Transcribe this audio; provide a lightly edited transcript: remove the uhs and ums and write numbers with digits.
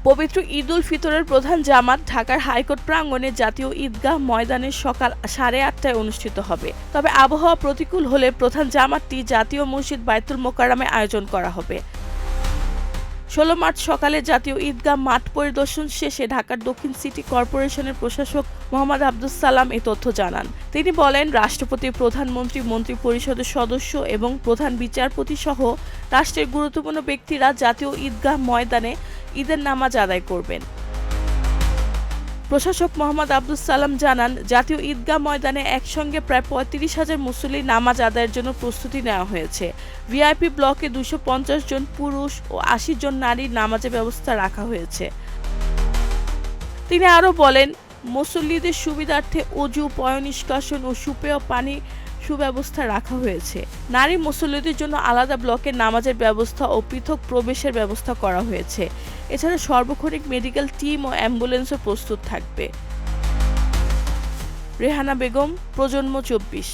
পবিত্র ঈদ উল ফিতরের প্রধান জামাত ঢাকার হাইকোর্ট প্রাঙ্গণে জাতীয় ঈদগাহ ময়দানে সকাল 8:30টায় অনুষ্ঠিত হবে। তবে আবহাওয়া প্রতিকূল হলে প্রধান জামাতটি জাতীয় মসজিদ বায়তুল মোকাররমে আয়োজন করা হবে। 16 মার্চ সকালে জাতীয় ঈদগাহ মাঠ পরিদর্শন শেষে ঢাকার দক্ষিণ সিটি কর্পোরেশনের প্রশাসক মোহাম্মদ আব্দুস সালাম এ তথ্য জানান। তিনি বলেন, রাষ্ট্রপতি, প্রধানমন্ত্রী, মন্ত্রিপরিষদের সদস্য এবং প্রধান বিচারপতি সহ রাষ্ট্রের গুরুত্বপূর্ণ ব্যক্তিরা জাতীয় ঈদগাহ ময়দানে ঈদের নামাজ আদায় করবেন। প্রশাসক মোহাম্মদ আব্দুস সালাম জানান, জাতীয় ঈদগাহ ময়দানে একসঙ্গে প্রায় 35,000 মুসল্লি নামাজ আদায়ের জন্য প্রস্তুতি নেওয়া হয়েছে। ভিআইপি ব্লকে 250 জন পুরুষ ও 80 জন নারীর নামাজের ব্যবস্থা রাখা হয়েছে। তিনি আরও বলেন, মুসল্লিদের সুবিধার্থে অজু, পয়ঃনিষ্কাশন ও সুপেয় পানি সুব্যবস্থা রাখা হয়েছে। নারী মুসল্লিদের জন্য আলাদা ব্লকে নামাজের ব্যবস্থা ও পৃথক প্রবেশের ব্যবস্থা করা হয়েছে। এছাড়া সার্বক্ষণিক মেডিকেল টিম ও অ্যাম্বুলেন্সও প্রস্তুত থাকবে। রেহানা বেগম, প্রজন্ম 24।